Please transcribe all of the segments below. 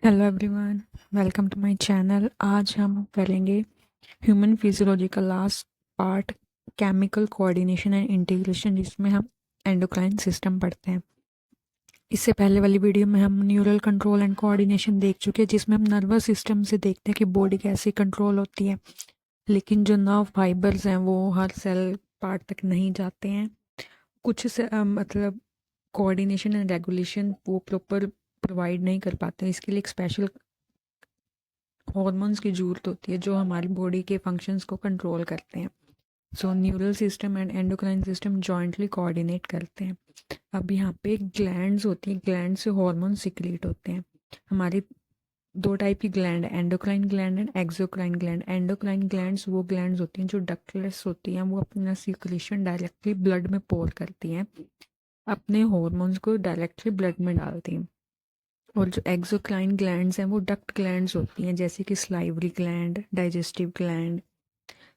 Hello everyone, welcome to my channel. आज हम करेंगे ह्यूमन फिजियोलॉजी का last part, chemical coordination and integration, जिसमें हम एंडोक्राइन सिस्टम पढ़ते हैं। इससे पहले वाली वीडियो में हम न्यूरल कंट्रोल एंड कोऑर्डिनेशन देख चुके हैं, जिसमें हम नर्वस सिस्टम से देखते हैं कि बॉडी कैसे कंट्रोल होती है, लेकिन जो नर्व फाइबर्स हैं वो हर सेल पार्ट तक नहीं जाते हैं। कुछ से मतलब कोऑर्डिनेशन एंड रेगुलेशन वो प्रॉपर प्रोवाइड नहीं कर पाते हैं। इसके लिए एक स्पेशल हॉर्मोन्स की ज़रूरत होती है जो हमारी बॉडी के फंक्शंस को कंट्रोल करते हैं। So neural system and endocrine system jointly coordinate करते हैं। अब यहाँ पे ग्लैंड्स होती हैं, ग्लैंड से हॉर्मोन सिक्रीट होते हैं। हमारी दो टाइप की ग्लैंड है, endocrine gland and exocrine gland. Endocrine glands वो ग्लैंड्स होती हैं जो डक्टलेस होती हैं, वो अपना सिक्रीशन डायरेक्टली ब्लड में पोर करती हैं, अपने हॉर्मोन्स को डायरेक्टली ब्लड में डालती हैं। और जो एक्सोक्राइन ग्लैंड्स हैं वो डक्ट ग्लैंड्स होती हैं, जैसे कि salivary gland, digestive gland.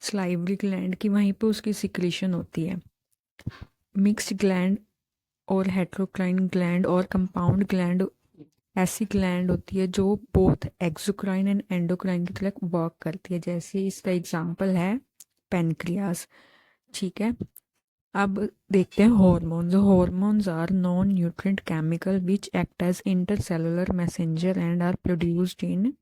Salivary gland की वहीं पे उसकी सिक्रीशन होती है। मिक्स्ड ग्लैंड और हेट्रोक्राइन ग्लैंड और कंपाउंड ग्लैंड ऐसी ग्लैंड होती है जो बोथ एक्सोक्राइन एंड एंडोक्राइन की तरह वर्क करती है। जैसे इसका एग्जांपल है पेनक्रियास। ठीक है, अब देखते हैं hormones. Hormones are non nutrient chemical which act as intercellular messenger and are produced in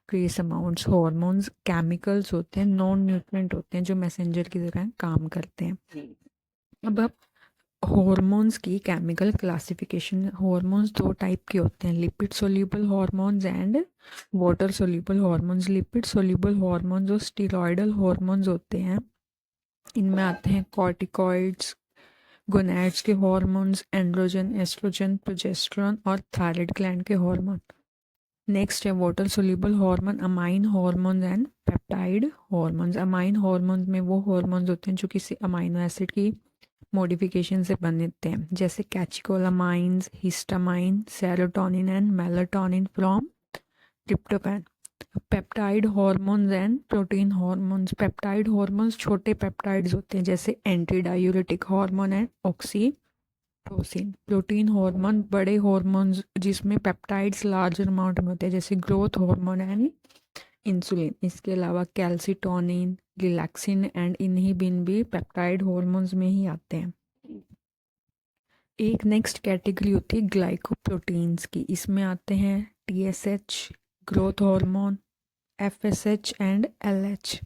trace amounts. Hormones chemicals होते हैं, नॉन न्यूट्रिएंट होते हैं, जो मैसेंजर की तरह काम करते हैं। अब हॉर्मोन्स की केमिकल क्लासिफिकेशन। हॉर्मोन्स दो टाइप के होते हैं, lipid soluble hormones and water soluble hormones. Lipid soluble hormones और स्टीरॉयडल हॉर्मोन्स होते हैं। इनमें आते हैं कॉर्टिकॉइड्स, गोनैड्स के हॉर्मोन्स, एंड्रोजन, एस्ट्रोजन, प्रोजेस्टेरॉन और थायराइड ग्लैंड के हॉर्मोन। नेक्स्ट है water soluble hormone, amine hormone and peptide hormones. Amine hormones में वो हार्मोन्स होते हैं जो किसी अमाइनो एसिड की मॉडिफिकेशन से बनते हैं, जैसे catecholamines, histamine, serotonin and melatonin from tryptophan. Peptide hormones and protein hormones. Peptide hormones छोटे पेप्टाइड्स होते हैं, जैसे anti diuretic hormone and oxytocin. Protein hormone बड़े हार्मोन्स जिसमें पेप्टाइड्स लार्जर अमाउंट में होते हैं, जैसे ग्रोथ हार्मोन एंड इंसुलिन। इसके अलावा कैल्सिटोनिन, रिलैक्सिन एंड इनहिबिन भी पेप्टाइड हार्मोन्स में ही आते हैं। एक नेक्स्ट कैटेगरी होती है ग्लाइकोप्रोटीन्स की। इसमें आते हैं TSH, growth hormone, FSH and LH.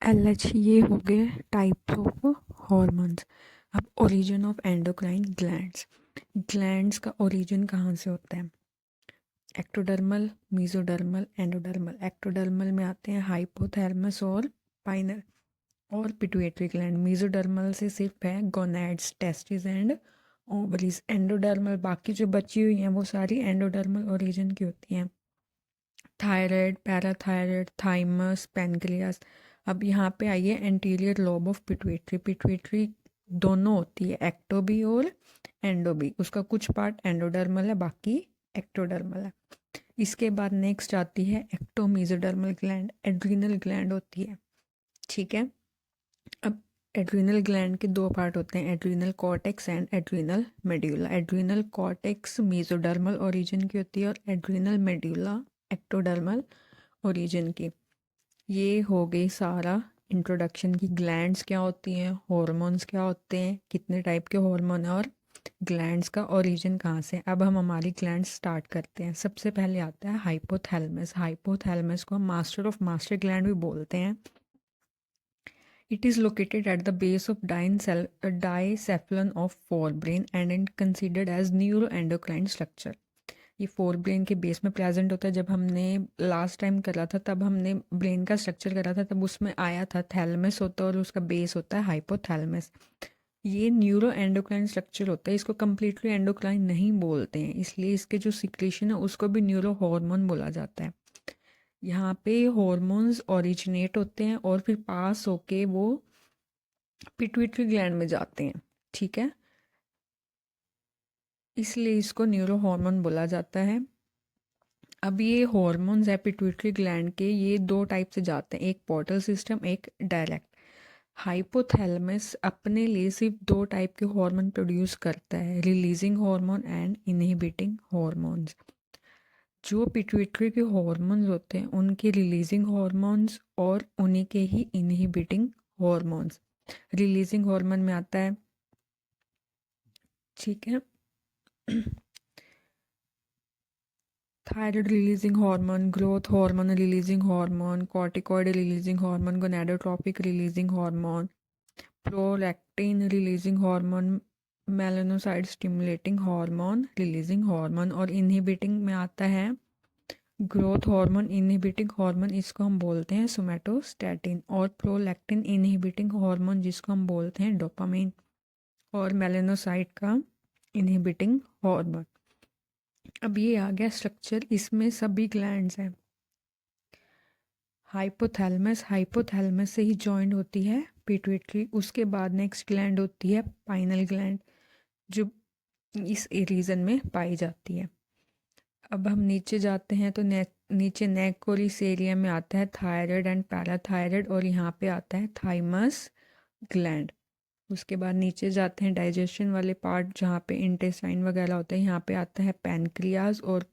LH ये हो गए टाइप्स ऑफ हॉर्मोन्स। अब origin of endocrine glands. Glands का ओरिजिन कहाँ से होता है? Ectodermal, mesodermal, endodermal. एक्टोडर्मल में आते हैं हाइपोथैलेमस और पाइनल और पिट्यूटरी ग्लैंड। मीजोडर्मल से सिर्फ है gonads, testis and ovaries. Endodermal बाकी जो बची हुई हैं वो सारी एंडोडर्मल ओरिजिन की होती हैं। Thyroid, parathyroid, thymus, pancreas. अब यहाँ पे आइए anterior lobe of pituitary. Pituitary दोनों होती है, एक्टो भी और एंडो भी। उसका कुछ पार्ट एंडोडर्मल है, बाकी एक्टोडर्मल है। इसके बाद नेक्स्ट आती है एक्टोमीजोडर्मल ग्लैंड, एड्रीनल ग्लैंड होती है। ठीक है, अब एड्रीनल ग्लैंड के दो पार्ट होते हैं, adrenal cortex and adrenal medulla. Adrenal cortex mesodermal origin की होती है और एड्रीनल मेड्यूला एक्टोडर्मल ओरिजिन की। ये हो गई सारा इंट्रोडक्शन की ग्लैंड्स क्या होती हैं, हॉर्मोन्स क्या होते हैं, कितने टाइप के हॉर्मोन हैं और ग्लैंड्स का ओरिजिन कहाँ से। अब हम हमारी ग्लैंड्स स्टार्ट करते हैं। सबसे पहले आता है हाइपोथैलेमस। हाइपोथैलेमस को मास्टर ऑफ मास्टर ग्लैंड भी बोलते हैं। It is located at the base of diencephalon of forebrain and is considered as neuroendocrine structure. ये फोर ब्रेन के बेस में प्रेजेंट होता है। जब हमने लास्ट टाइम करा था तब हमने ब्रेन का स्ट्रक्चर करा था, तब उसमें आया था थैलेमस होता है और उसका बेस होता है हाइपोथैलेमस। ये न्यूरो एंडोक्राइन स्ट्रक्चर होता है। इसको कम्प्लीटली एंडोक्राइन नहीं बोलते हैं, इसलिए इसके जो सिक्रेशन है उसको भी न्यूरो हार्मोन बोला जाता है। यहाँ पे हॉर्मोन्स ओरिजिनेट होते हैं और फिर पास होके वो पिट्यूटरी ग्लैंड में जाते हैं। ठीक है, इसलिए इसको न्यूरो हार्मोन बोला जाता है। अब ये हॉर्मोन्स है पिट्यूटरी ग्लैंड के, ये दो टाइप से जाते हैं, एक पोर्टल सिस्टम, एक डायरेक्ट। हाइपोथैलेमस अपने लिए सिर्फ 2 टाइप के हार्मोन प्रोड्यूस करता है, releasing hormone and inhibiting hormones. जो पिट्यूटरी के हार्मोन्स होते हैं उनके रिलीजिंग हार्मोन्स और उन्हीं के ही इनहिबिटिंग हार्मोन्स। रिलीजिंग हार्मोन में आता है, ठीक है, thyroid releasing hormone, growth hormone releasing hormone, corticoid releasing hormone, gonadotropic releasing hormone, prolactin releasing hormone, melanocyte stimulating hormone releasing hormone. और इनहिबिटिंग में आता है ग्रोथ हार्मोन इनहिबिटिंग हार्मोन, इसको हम बोलते हैं सोमैटोस्टैटिन, और प्रोलैक्टिन इनहिबिटिंग हार्मोन जिसको हम बोलते हैं डोपामिन, और मेलानोसाइट का इनहिबिटिंग हार्मोन। अब ये आ गया स्ट्रक्चर, इसमें सभी ग्लैंड्स हैं। हाइपोथैलेमस से ही जॉइंट होती है पिट्यूटरी। उसके बाद नेक्स्ट ग्लैंड होती है पाइनल ग्लैंड, जो इस रीजन में पाई जाती है। अब हम नीचे जाते हैं तो नीचे नेक और इस एरिया में आता है थायराइड एंड पैराथायराइड, और यहाँ पे आता है थाइमस ग्लैंड। उसके बाद नीचे जाते हैं डाइजेशन वाले पार्ट जहाँ पे इंटेस्टाइन वगैरह होते हैं, यहाँ पे आता है पैनक्रियाज, और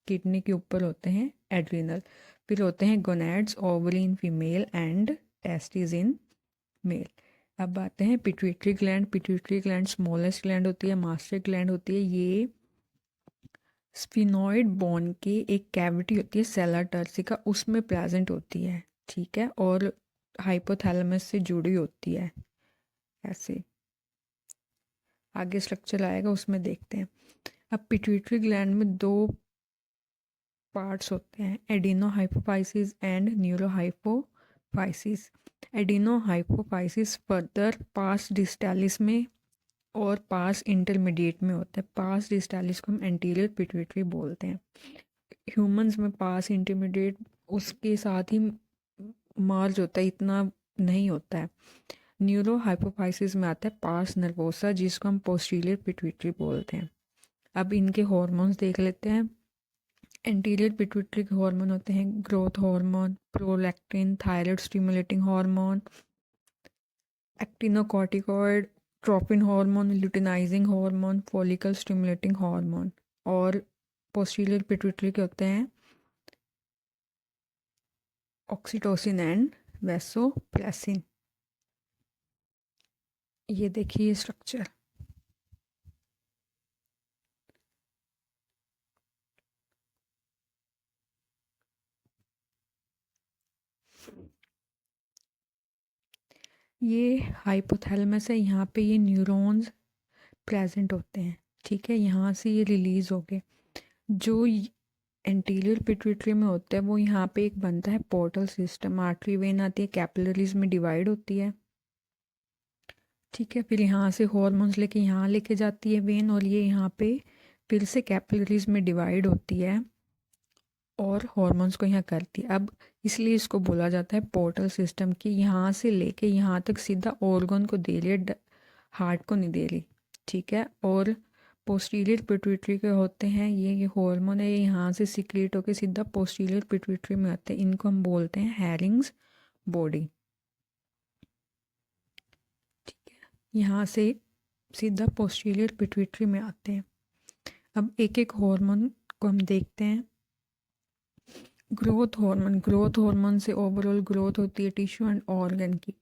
किडनी के ऊपर होते हैं एड्रिनल। फिर होते हैं gonads, ovary in female and testis in male. अब आते हैं pituitary gland. Pituitary gland smallest gland होती है, मास्टर ग्लैंड होती है। ये स्फिनॉइड बोन के एक कैविटी होती है सेला टर्सिका, उसमें प्रेजेंट होती है, ठीक है, और हाइपोथैलेमस से जुड़ी होती है। ऐसे आगे स्ट्रक्चर आएगा, उसमें देखते हैं। अब पिट्यूटरी ग्लैंड में 2 पार्ट्स होते हैं, adenohypophysis and neurohypophysis. Adenohypophysis further pars distalis में और पास इंटरमीडिएट में होता है। पास डिस्टालिस को हम एंटीरियर पिट्यूटरी बोलते हैं। ह्यूमंस में पास इंटरमीडिएट उसके साथ ही मर्ज होता है, इतना नहीं होता है। न्यूरो हाइपोफाइसिस में आता है पास नर्वोसा, जिसको हम पोस्टीरियर पिट्यूटरी बोलते हैं। अब इनके हार्मोन्स देख लेते हैं। एंटीरियर पिट्यूटरी के हार्मोन होते हैं growth hormone, prolactin, thyroid stimulating hormone, adrenocorticotropin hormone, luteinizing hormone, follicle stimulating hormone. और पोस्टीरियर पिट्यूटरी के होते हैं ऑक्सीटोसिन एंड वैसोप्रेसिन। ये देखिए स्ट्रक्चर। ये हाइपोथैलेमस है, यहाँ पे ये न्यूरॉन्स प्रेजेंट होते हैं, ठीक है, यहाँ से ये रिलीज हो गए। जो एंटीरियर पिट्यूटरी में होता है वो यहाँ पे एक बनता है पोर्टल सिस्टम, आर्टरी वेन आती है, कैपिलरीज में डिवाइड होती है, ठीक है। फिर यहाँ से हॉर्मोन्स लेके यहाँ लेके जाती है वेन, और ये यहाँ पे फिर से कैपिलरीज में डिवाइड होती है और हॉर्मोन्स को यहाँ करती है। अब इसलिए इसको बोला जाता है पोर्टल सिस्टम, कि यहाँ से लेके यहाँ तक सीधा ऑर्गन को दे रही है, हार्ट को नहीं दे रही, ठीक है। और पोस्टीरियर पिट्यूटरी के होते हैं ये हार्मोन है, ये यहाँ से सीक्रेट होकर सीधा पोस्टीरियर पिट्यूटरी में आते हैं। इनको हम बोलते हैं हैरिंग्स बॉडी, ठीक है। यहाँ से सीधा पोस्टीरियर पिट्यूटरी में आते हैं। अब एक एक हार्मोन को हम देखते हैं। ग्रोथ हार्मोन से ओवरऑल ग्रोथ होती है टिश्यू एंड ऑर्गन की।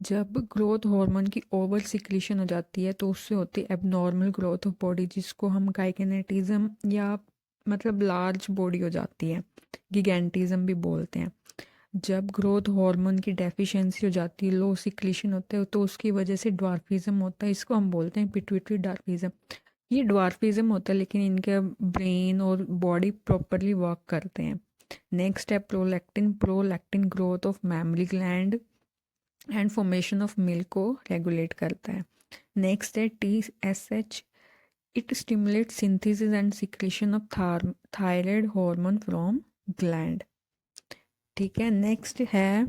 जब ग्रोथ हार्मोन की ओवर सिक्रीशन हो जाती है तो उससे होती है एबनॉर्मल ग्रोथ ऑफ बॉडी, जिसको हम गाइकेनेटिज्म या मतलब लार्ज बॉडी हो जाती है, गिगेंटिज्म भी बोलते हैं। जब ग्रोथ हार्मोन की डेफिशिएंसी हो जाती है, लो सिक्रीशन होता है, तो उसकी वजह से ड्वार्फिज्म होता है, इसको हम बोलते हैं पिट्यूटरी ड्वार्फिज्म। ये ड्वार्फिज्म होता है लेकिन इनका ब्रेन और बॉडी प्रॉपरली वर्क करते हैं। नेक्स्ट है prolactin growth of mammary gland and formation of milk को रेगुलेट करता है। नेक्स्ट है TSH, it stimulate synthesis and secretion of thyroid hormone from gland, ठीक है। नेक्स्ट है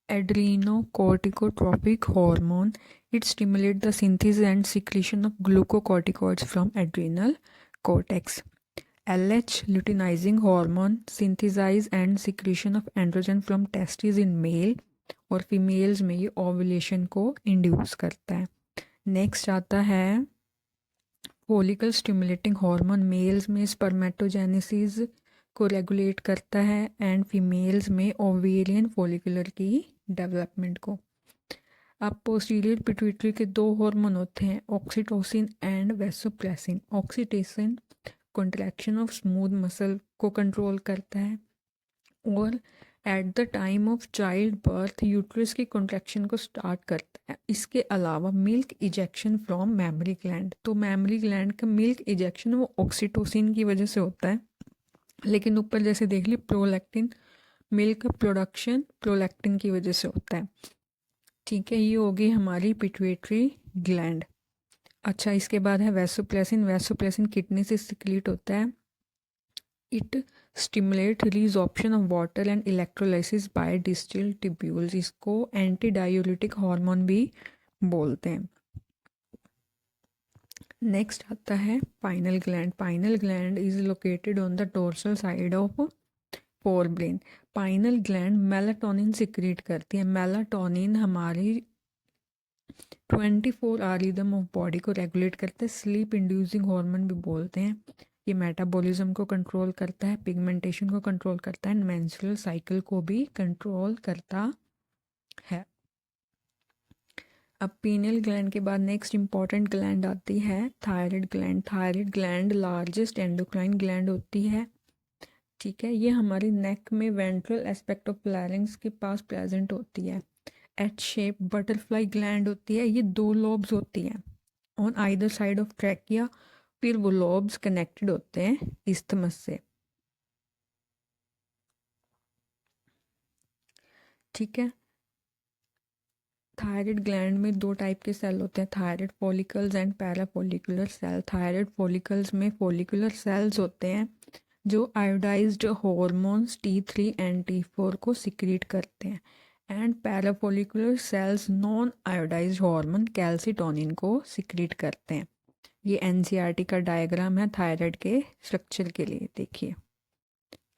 adrenocorticotropic hormone, it stimulates the synthesis and secretion of glucocorticoids from adrenal cortex. LH luteinizing hormone synthesize and secretion of androgen from testes in male, और females में ये ovulation को induce करता है। Next आता है फॉलिकल स्टिमुलेटिंग हार्मोन, मेल्स में spermatogenesis को रेगुलेट करता है एंड फीमेल्स में ओवेरियन फॉलिकुलर की डेवलपमेंट को। अब पोस्टीरियर पिट्यूटरी के दो हार्मोन होते हैं, oxytocin and vasopressin. Oxytocin contraction of smooth muscle को कंट्रोल करता है और at the time of child birth uterus की कॉन्ट्रैक्शन को स्टार्ट करता है। इसके अलावा milk ejection from mammary gland, तो मैमरी ग्लैंड का मिल्क इजेक्शन वो ऑक्सीटोसिन की वजह से होता है, लेकिन ऊपर जैसे देख ली प्रोलैक्टिन, मिल्क प्रोडक्शन प्रोलैक्टिन की वजह से होता है। ठीक है, ये होगी हमारी पिट्यूटरी ग्लैंड। अच्छा, इसके बाद है वैसोप्रेसिन। वैसोप्रेसिन किडनी से सिक्रीट होता है। It stimulate reabsorption of water and electrolysis by distal tubules. इसको एंटी डायूरेटिक हार्मोन भी बोलते हैं। नेक्स्ट आता है pineal gland. Pineal gland is located on the dorsal side of forebrain. Pineal gland melatonin secrete करती है। Melatonin हमारी 24 hour rhythm of body को रेगुलेट करता है। स्लीप इंड्यूसिंग हार्मोन भी बोलते हैं। ये मेटाबॉलिज्म को कंट्रोल करता है, पिगमेंटेशन को कंट्रोल करता है, मेंस्ट्रुअल साइकिल को भी कंट्रोल करता है। अब पीनियल ग्लैंड के बाद नेक्स्ट इंपॉर्टेंट ग्लैंड आती है thyroid gland. Thyroid gland largest endocrine gland होती है। ठीक है, ये हमारी नेक में वेंट्रल एस्पेक्ट ऑफ लैरिंग्स के पास प्रेजेंट होती है। एच शेप बटरफ्लाई ग्लैंड होती है। ये 2 लोब्स होती हैं on either side of trachea, फिर वो लोब्स कनेक्टेड होते हैं इस्थमस से। ठीक है, थायराइड ग्लैंड में 2 टाइप के सेल होते हैं, thyroid follicles and parafollicular cell. Thyroid follicles में फॉलिकुलर सेल्स होते हैं जो iodised hormones T3 and T4 को सिक्रीट करते हैं, and parafollicular cells non iodized hormone calcitonin को सिक्रीट करते हैं। ये NCERT का डायग्राम है थायराइड के स्ट्रक्चर के लिए, देखिए।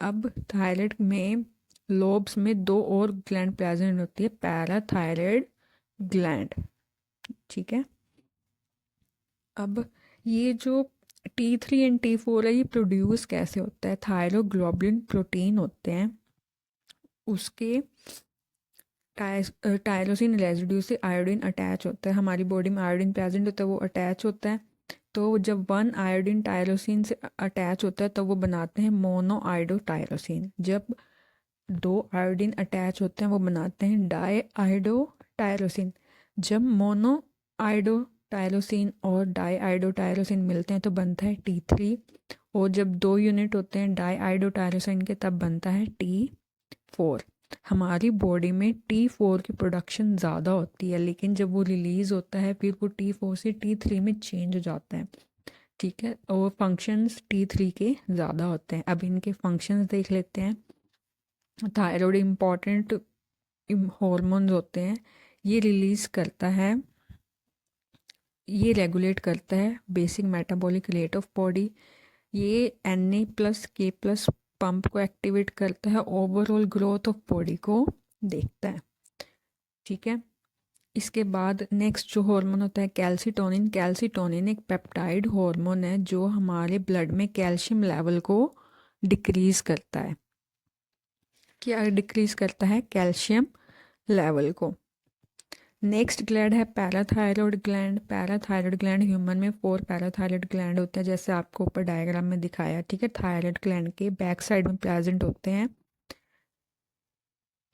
अब थायराइड में लोब्स में 2 और ग्लैंड प्रेजेंट होती है, पैराथायराइड ग्लैंड। ठीक है, अब ये जो T3 एंड T4 है ये प्रोड्यूस कैसे होता है? थायरोग्लोबुलिन प्रोटीन होते हैं, उसके टायरोसिन रेजिड्यू से आयोडीन अटैच होता है। हमारी बॉडी में आयोडीन प्रेजेंट होता है, वो अटैच होता है। तो जब 1 आयोडीन टायरोसिन से अटैच होता है तो वो बनाते हैं मोनो आयोडो टायरोसिन। जब 2 आयोडीन अटैच होते हैं वो बनाते हैं डाई आयोडो टायरोसिन। जब मोनो आयोडो टायरोसिन और डाई आयोडो टायरोसिन मिलते हैं तो बनता है T3, और जब 2 यूनिट होते हैं डाई आयोडो टायरोसिन के तब बनता है T4। हमारी बॉडी में T4 की प्रोडक्शन ज़्यादा होती है, लेकिन जब वो रिलीज़ होता है फिर वो T4 से T3 में चेंज हो जाता है। ठीक है, और फंक्शंस T3 के ज़्यादा होते हैं। अब इनके फंक्शंस देख लेते हैं। थायराइड इम्पॉर्टेंट हार्मोन्स होते हैं, ये रिलीज़ करता है, ये रेगुलेट करता है basic metabolic rate of body. ये Na+K+ पंप को एक्टिवेट करता है, ओवरऑल ग्रोथ ऑफ बॉडी को देखता है। ठीक है, इसके बाद नेक्स्ट जो हार्मोन होता है कैल्सिटोनिन। कैल्सिटोनिन एक पेप्टाइड हार्मोन है जो हमारे ब्लड में कैल्शियम लेवल को डिक्रीज़ करता है। क्या डिक्रीज़ करता है? कैल्शियम लेवल को। नेक्स्ट ग्लैंड है parathyroid gland. Parathyroid gland human में 4 पैराथायरॉयड ग्लैंड होते हैं, जैसे आपको ऊपर डायग्राम में दिखाया। ठीक है, थायरॉयड ग्लैंड के बैक साइड में प्रेजेंट होते हैं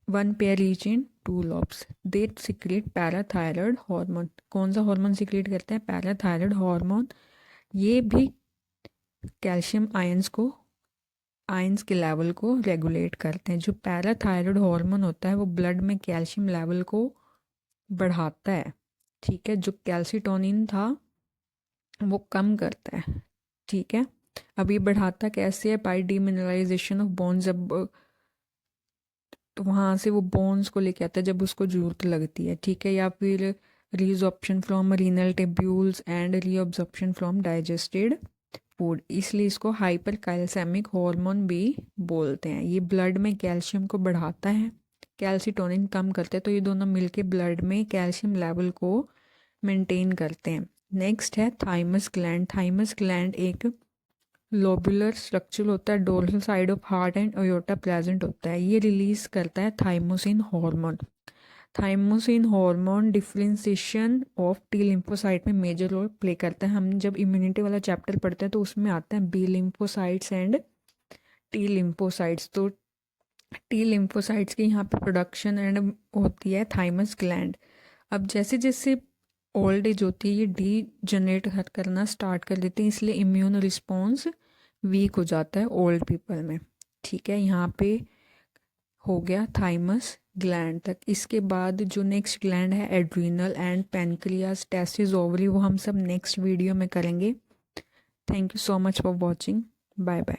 1 pair each in 2 lobes. They secrete parathyroid hormone. कौन सा हार्मोन सिक्रेट करते हैं? Parathyroid hormone. ये भी कैल्शियम आयंस के लेवल को रेगुलेट करते हैं। जो पैराथायरॉयड हार्मोन होता है वो ब्लड में कैल्शियम लेवल को बढ़ाता है। ठीक है, जो कैल्सिटोनिन था वो कम करता है। ठीक है, अभी बढ़ाता कैसे है? By demineralization of bones. जब तो वहाँ से वो बोन्स को लेके आता है जब उसको जरूरत लगती है। ठीक है, या फिर reabsorption from renal tubules and reabsorption from digested food, इसलिए इसको हाइपर कैल्सेमिक हार्मोन भी बोलते हैं। ये ब्लड में कैल्शियम को बढ़ाता है, कैल्सिटोनिन कम करते हैं, तो ये दोनों मिलके ब्लड में कैल्शियम लेवल को मेंटेन करते हैं। नेक्स्ट है थाइमस ग्लैंड। थाइमस ग्लैंड एक लोबुलर स्ट्रक्चर होता है, dorsal side of heart and aorta present होता है। ये रिलीज करता है thymosin hormone. Thymosin hormone differentiation of T lymphocyte में मेजर रोल प्ले करता है। हम जब इम्यूनिटी वाला चैप्टर पढ़ते हैं तो उसमें आता है B lymphocytes and T lymphocytes. तो टी लिम्फोसाइट्स की यहाँ पे प्रोडक्शन एंड होती है थाइमस ग्लैंड। अब जैसे जैसे ओल्ड एज होती है ये डी जनरेट करना स्टार्ट कर देते हैं, इसलिए इम्यून रिस्पॉन्स वीक हो जाता है ओल्ड पीपल में। ठीक है, यहाँ पे हो गया थाइमस ग्लैंड तक। इसके बाद जो नेक्स्ट ग्लैंड है adrenal and pancreas, testis, ovary, वो हम सब नेक्स्ट वीडियो में करेंगे। Thank you so much for watching. Bye bye.